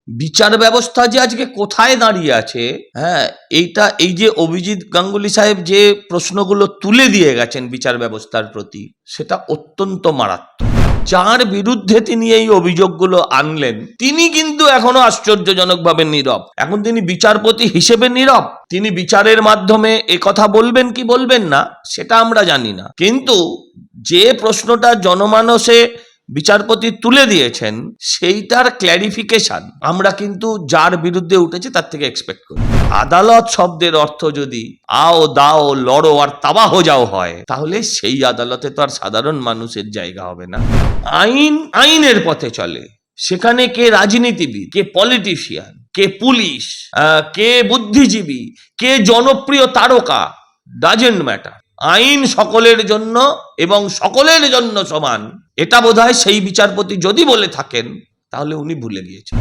বিচার ব্যবস্থা যে আজকে কোথায় দাঁড়িয়ে আছে, হ্যাঁ, এই যে অভিজিৎ গাঙ্গুলি সাহেব যে প্রশ্নগুলো তুলে দিয়ে গেছেন বিচার ব্যবস্থার প্রতি, সেটা অত্যন্ত মারাত্মক। যার বিরুদ্ধে তিনি এই অভিযোগগুলো আনলেন, তিনি কিন্তু এখনো আশ্চর্যজনকভাবে নীরব। এখন তিনি বিচারপতি হিসেবে নীরব। তিনি বিচারের মাধ্যমে কথা বলবেন কি বলবেন না সেটা আমরা জানি না, কিন্তু যে প্রশ্নটা জনমানসে বিচারপতি তুলে দিয়েছেন সেইটার ক্ল্যারিফিকেশন আমরা কিন্তু যার বিরুদ্ধে উঠেছে তার থেকে এক্সপেক্ট করি। আদালত শব্দের অর্থ যদি আও দাও লড়ো আর তাবাহ যাও হয়, তাহলে সেই আদালতে তো আর সাধারণ মানুষের জায়গা হবে না। আইনের পথে চলে, সেখানে কে রাজনীতিবিদ, কে পলিটিশিয়ান, কে পুলিশ, কে বুদ্ধিজীবী, কে জনপ্রিয় তারকা, ডাজেন্ট ম্যাটার। আইন সকলের জন্য এবং সকলের জন্য সমান, এটা বোধহয় সেই বিচারপতি যদি বলে থাকেন তাহলে উনি ভুলে গিয়েছেন।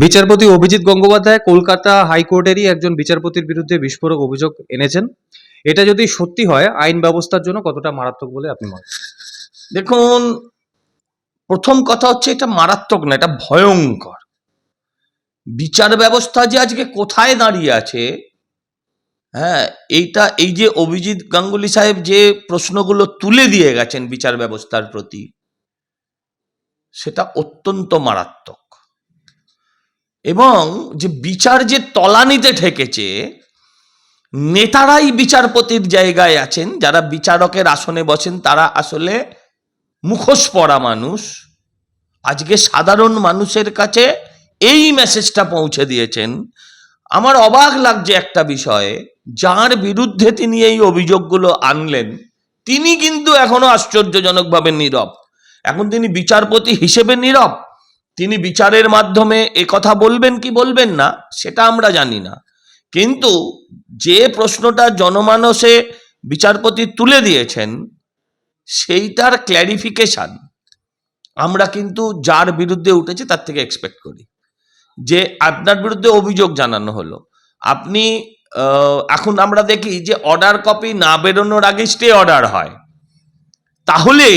বিচারপতি অভিজিৎ গঙ্গোপাধ্যায় কলকাতা হাইকোর্টেরই একজন বিচারপতির বিরুদ্ধে বিস্ফোরক অভিযোগ এনেছেন। এটা যদি সত্যি হয় আইন ব্যবস্থার জন্য কতটা মারাত্মক বলে আপনি মনে করেন? দেখুন, প্রথম কথা হচ্ছে এটা মারাত্মক না, এটা ভয়ঙ্কর। বিচার ব্যবস্থা যে আজকে কোথায় দাঁড়িয়ে আছে, হ্যাঁ, এই যে অভিজিৎ গাঙ্গুলি সাহেব যে প্রশ্নগুলো তুলে দিয়ে গেছেন বিচার ব্যবস্থার প্রতি, সেটা অত্যন্ত মারাত্মক। এবং যে বিচার যে তলানিতে ঠেকেছে, নেতারাই বিচারপতির জায়গায় আছেন, যারা বিচারকের আসনে বসেন তারা আসলে মুখোশ পরা মানুষ। আজকে সাধারণ মানুষের কাছে এই মেসেজটা পৌঁছে দিয়েছেন। আমার অবাক লাগছে একটা বিষয়ে, যার বিরুদ্ধে তিনি এই অভিযোগগুলো আনলেন তিনি কিন্তু এখনো আশ্চর্যজনকভাবে নীরব। এখন তিনি বিচারপতি হিসেবে নীরব। তিনি বিচারের মাধ্যমে কথা বলবেন কি বলবেন না সেটা আমরা জানি না, কিন্তু যে প্রশ্নটা জনমানসে বিচারপতি তুলে দিয়েছেন সেইটার ক্ল্যারিফিকেশন আমরা কিন্তু যার বিরুদ্ধে উঠেছে তার থেকে এক্সপেক্ট করি। যে আপনার বিরুদ্ধে অভিযোগ জানানো হলো, আপনি এখন আমরা দেখি যে অর্ডার কপি না বেরোনোর আগে স্টে অর্ডার হয়, তাহলে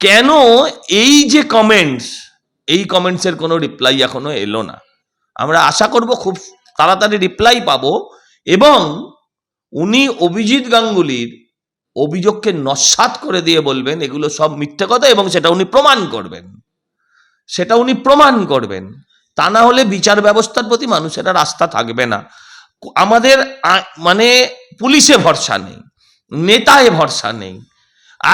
কেন এই যে কমেন্টসের কোনো রিপ্লাই এখনো এলো না? আমরা আশা করব খুব তাড়াতাড়ি রিপ্লাই পাবো এবং উনি অভিজিৎ গাঙ্গুলির অভিযোগকে নস্যাৎ করে দিয়ে বলবেন এগুলো সব মিথ্যে কথা এবং সেটা উনি প্রমাণ করবেন। তা না হলে বিচার ব্যবস্থার প্রতি মানুষের আর আস্থা থাকবে না। আমাদের মানে পুলিশে ভরসা নেই, নেতায় ভরসা নেই।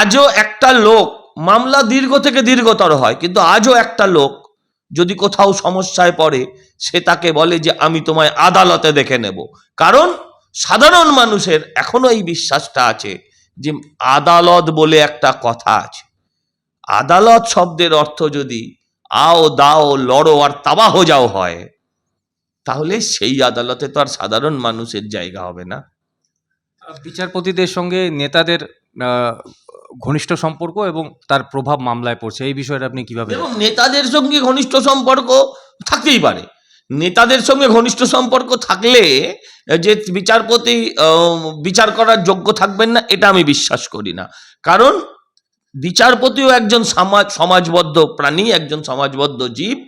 আজও একটা লোক, মামলা দীর্ঘ থেকে দীর্ঘতর হয়, কিন্তু আজও একটা লোক যদি কোথাও সমস্যায় পড়ে সে তাকে বলে যে আমি তোমায় আদালতে দেখে নেব, কারণ সাধারণ মানুষের এখনো এই বিশ্বাসটা আছে যে আদালত বলে একটা কথা আছে। আদালত শব্দের অর্থ যদি আও দাও লড়ো আর তাবাহ যাও হয়, তাহলে সেই আদালতে তো আর সাধারণ মানুষের জায়গা হবে না। বিচারপতিদের সঙ্গে নেতাদের ঘনিষ্ঠ সম্পর্ক এবং তার প্রভাব মামলায় পড়ছে, এই বিষয়টা আপনি কিভাবে? এবং নেতাদের সঙ্গে ঘনিষ্ঠ সম্পর্ক থাকতেই পারে। নেতাদের সঙ্গে ঘনিষ্ঠ সম্পর্ক থাকলে যে বিচারপতি বিচার করার যোগ্য থাকবেন না এটা আমি বিশ্বাস করি না, কারণ বিচারপতিও একজন সমাজবদ্ধ প্রাণী, একজন সমাজবদ্ধ জীব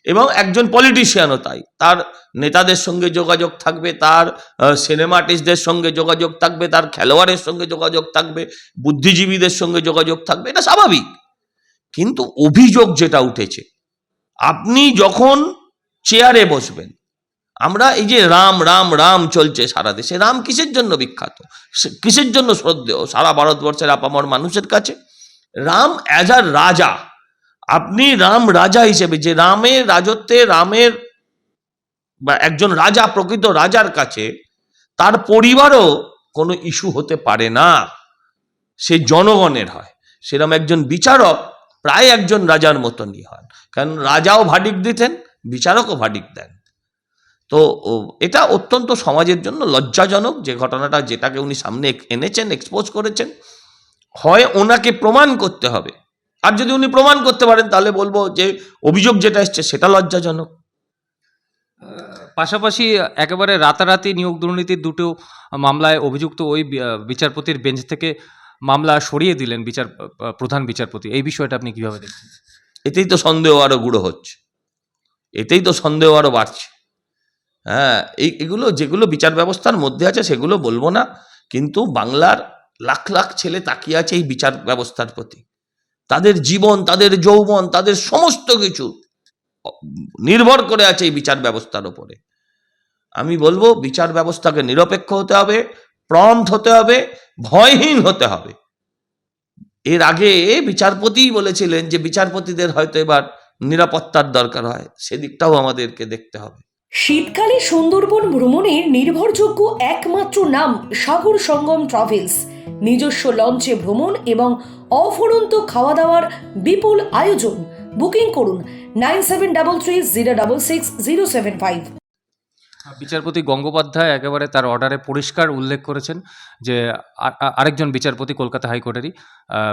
এবং একজন পলিটিশিয়ানও তাই। তার নেতাদের সঙ্গে যোগাযোগ থাকবে, তার সিনেমা আর্টিস্টদের সঙ্গে যোগাযোগ থাকবে, তার খেলোয়াড়ের সঙ্গে যোগাযোগ থাকবে, বুদ্ধিজীবীদের সঙ্গে যোগাযোগ থাকবে, এটা স্বাভাবিক। কিন্তু অভিযোগ যেটা উঠেছে, আপনি যখন চেয়ারে বসবেন, আমরা এই যে রাম রাম রাম চলছে সারা দেশে, রাম কিসের জন্য বিখ্যাত, কিসের জন্য শ্রদ্ধেয় সারা ভারতবর্ষের আপামর মানুষের কাছে? রাম অ্যাজ আ রাজা, আপনি রাম রাজা হিসেবে, যে রামের রাজত্বে, রামের বা একজন রাজা, প্রকৃত রাজার কাছে তার পরিবারও কোনো ইস্যু হতে পারে না, সে জনগণের হয়। সেরকম একজন বিচারক প্রায় একজন রাজার মতনই হন, কারণ রাজাও ভার্ডিক্ট দিতেন, বিচারকও ভার্ডিক্ট দেন। তো এটা অত্যন্ত সমাজের জন্য লজ্জাজনক যে ঘটনাটা, যেটাকে উনি সামনে এনেছেন, এক্সপোজ করেছেন। হয় ওনাকে প্রমাণ করতে হবে, আর যদি উনি প্রমাণ করতে পারেন তাহলে বলবো যে অভিযোগ যেটা এসছে সেটা লজ্জাজনক। পাশাপাশি একেবারে রাতারাতি নিয়োগ দুর্নীতির দুটো মামলায় অভিযুক্ত ওই বিচারপতির বেঞ্চ থেকে মামলা সরিয়ে দিলেন প্রধান বিচারপতি। এই বিষয়টা আপনি কিভাবে দেখছেন? এতেই তো সন্দেহ আরো গুঁড়ো হচ্ছে, এতেই তো সন্দেহ আরো বাড়ছে। হ্যাঁ, এগুলো যেগুলো বিচার ব্যবস্থার মধ্যে আছে সেগুলো বলবো না, কিন্তু বাংলার লাখ লাখ ছেলে তাকিয়ে আছে এই বিচার ব্যবস্থার প্রতি। তাদের জীবন, তাদের যৌবন, তাদের সমস্ত কিছু নির্ভর করে আছে এই বিচার ব্যবস্থার উপরে। আমি বলবো বিচার ব্যবস্থাকে নিরপেক্ষ হতে হবে, প্রম্পট হতে হবে, ভয়হীন হতে হবে। এর আগে বিচারপতিই বলেছিলেন যে বিচারপতিদের হয়তো এবার নিরাপত্তার দরকার হয়, সেদিকটাও আমাদেরকে দেখতে হবে। শীতকালে সুন্দরবন ভ্রমণের নির্ভরযোগ্য একমাত্র নাম সাগর সঙ্গম ট্রাভেলস। নিজস্ব লঞ্চে ভ্রমণ এবং অফুরন্ত খাওয়া দাওয়ার বিপুল আয়োজন। বুকিং করুন 9733066075। বিচারপতি গঙ্গোপাধ্যায় একেবারে তার অর্ডারে পরিষ্কার উল্লেখ করেছেন যে আরেকজন বিচারপতি কলকাতা হাইকোর্টেরই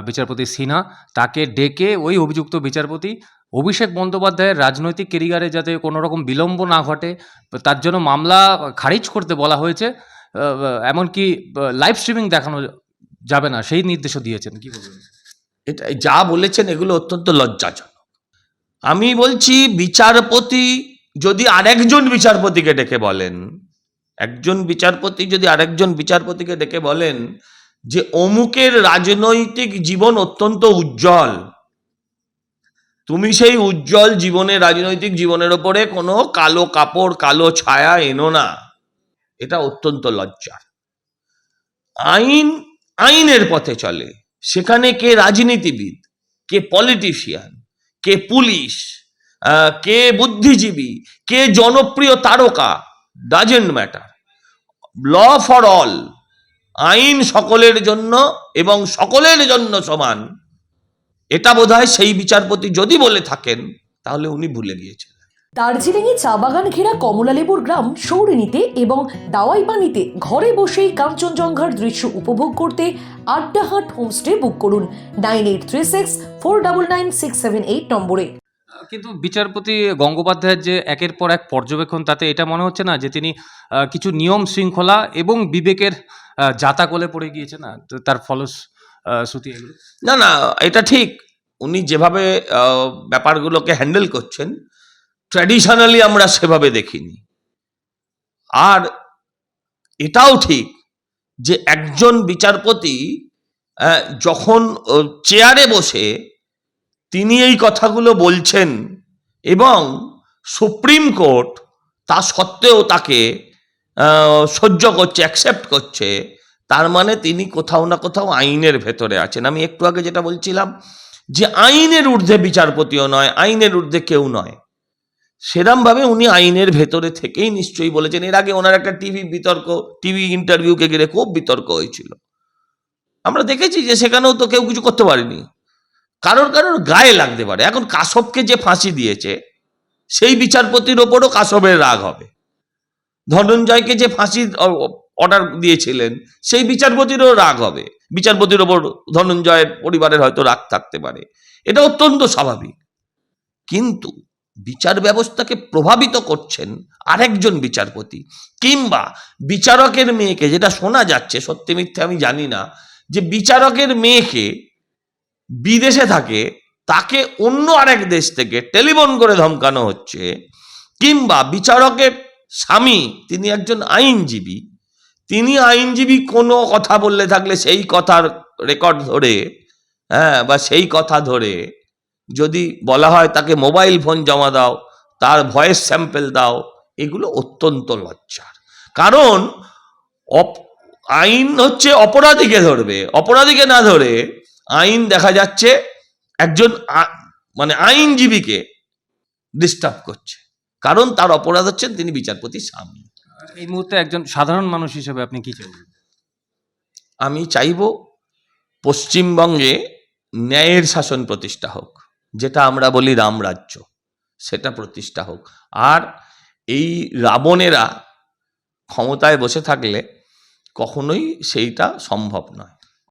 বিচারপতি সিনহা, তাকে ডেকে ওই অভিযুক্ত বিচারপতি অভিষেক বন্দ্যোপাধ্যায়ের রাজনৈতিক কেরিয়ারে যাতে কোনো রকম বিলম্ব না ঘটে তার জন্য মামলা খারিজ করতে বলা হয়েছে। এমনকি লাইভ স্ট্রিমিং দেখানো যাবে না সেই নির্দেশও দিয়েছেন। কি বলবেন? এটা যা বলেছেন এগুলো অত্যন্ত লজ্জাজনক। আমি বলছি বিচারপতি যদি আরেকজন বিচারপতিকে ডেকে বলেন, একজন বিচারপতি যদি আরেকজন বিচারপতিকে ডেকে বলেন যে অমুকের রাজনৈতিক জীবন অত্যন্ত উজ্জ্বল, তুমি সেই উজ্জ্বল জীবনে রাজনৈতিক জীবনের ওপরে কোনো কালো কাপড় কালো ছায়া এনো না, এটা অত্যন্ত লজ্জার। আইন আইনের পথে চলে, সেখানে কে রাজনীতিবিদ, কে পলিটিশিয়ান, কে পুলিশ, কে বুদ্ধিজীবী, কে জনপ্রিয় তারকা, doesn't matter. Law for all, আইন সকলের জন্য এবং সকলের জন্য সমান। এটা বোধহয় সেই বিচারপতি যদি বলে থাকেন তাহলে উনি ভুলে গিয়েছেন। দার্জিলিংয়ে চা বাগান ঘেরা কমলালেবুর গ্রাম সৌরিনীতে এবং দাওয়াইপানিতে ঘরে বসেই কাঞ্চনজঙ্ঘার দৃশ্য উপভোগ করতে আড্ডাহাট হোমস্টে বুক করুন 9836499678 নম্বরে। কিন্তু বিচারপতি গঙ্গোপাধ্যায়ের যে একের পর এক পর্যবেক্ষণ, তাতে এটা মনে হচ্ছে না যে তিনি কিছু নিয়ম শৃঙ্খলা এবং বিবেকের জাতাকলে পড়ে গিয়েছে না, তো তার ফলশ্রুতি এগুলো? না না, এটা ঠিক। উনি যেভাবে ব্যাপারগুলোকে হ্যান্ডেল করছেন ট্র্যাডিশনালি আমরা সেভাবে দেখিনি। আর এটাও ঠিক যে একজন বিচারপতি যখন চেয়ারে বসে তিনি এই কথাগুলো বলছেন এবং সুপ্রিম কোর্ট তা সত্ত্বেও তাকে সহ্য করছে, অ্যাকসেপ্ট করছে, তার মানে তিনি কোথাও না কোথাও আইনের ভেতরে আছেন। আমি একটু আগে যেটা বলছিলাম যে আইনের ঊর্ধ্বে বিচারপতিও নয়, আইনের ঊর্ধ্বে কেউ নয়, সেরমভাবে উনি আইনের ভেতরে থেকেই নিশ্চয়ই বলেছেন। এর আগে ওনার একটা টিভি ইন্টারভিউকে ঘিরে খুব বিতর্ক হয়েছিল, আমরা দেখেছি যে সেখানেও তো কেউ কিছু করতে পারেনি। কারোর গায়ে লাগতে পারে। এখন কাশবকে যে ফাঁসি দিয়েছে সেই বিচারপতির ওপরও কাশবের রাগ হবে, ধনঞ্জয়কে যে ফাঁসির অর্ডার দিয়েছিলেন সেই বিচারপতিরও রাগ হবে, বিচারপতির ওপর ধনঞ্জয়ের পরিবারের হয়তো রাগ থাকতে পারে, এটা অত্যন্ত স্বাভাবিক। কিন্তু বিচার ব্যবস্থাকে প্রভাবিত করছেন আরেকজন বিচারপতি কিংবা বিচারকের মেয়েকে, যেটা শোনা যাচ্ছে, সত্যি মিথ্যে আমি জানি না, যে বিচারকের মেয়েকে বিদেশে থাকে তাকে অন্য আরেক দেশ থেকে টেলিফোন করে ধমকানো হচ্ছে, কিংবা বিচারকের স্বামী তিনি একজন আইনজীবী, তিনি আইনজীবী কোনো কথা বললে থাকলে সেই কথার রেকর্ড ধরে বা সেই কথা ধরে যদি বলা হয় তাকে মোবাইল ফোন জমা দাও, তার ভয়েস স্যাম্পল দাও, এগুলো অত্যন্ত লজ্জার। কারণ আইন হচ্ছে অপরাধীকে ধরবে, অপরাধীকে না ধরে আইন দেখা যাচ্ছে একজন মানে আইনজীবীকে ডিস্টার্ব করছে, কারণ তার অপরাধ হচ্ছেন তিনি বিচারপতির স্বামী। এই মুহূর্তে একজন সাধারণ মানুষ হিসেবে আপনি কি চাইবেন? আমি চাইব পশ্চিমবঙ্গে ন্যায়ের শাসন প্রতিষ্ঠা হোক, যেটা আমরা বলি রামরাজ্য, সেটা প্রতিষ্ঠা হোক। আর এই রাবণেরা ক্ষমতায় বসে থাকলে কখনোই সেইটা সম্ভব নয়।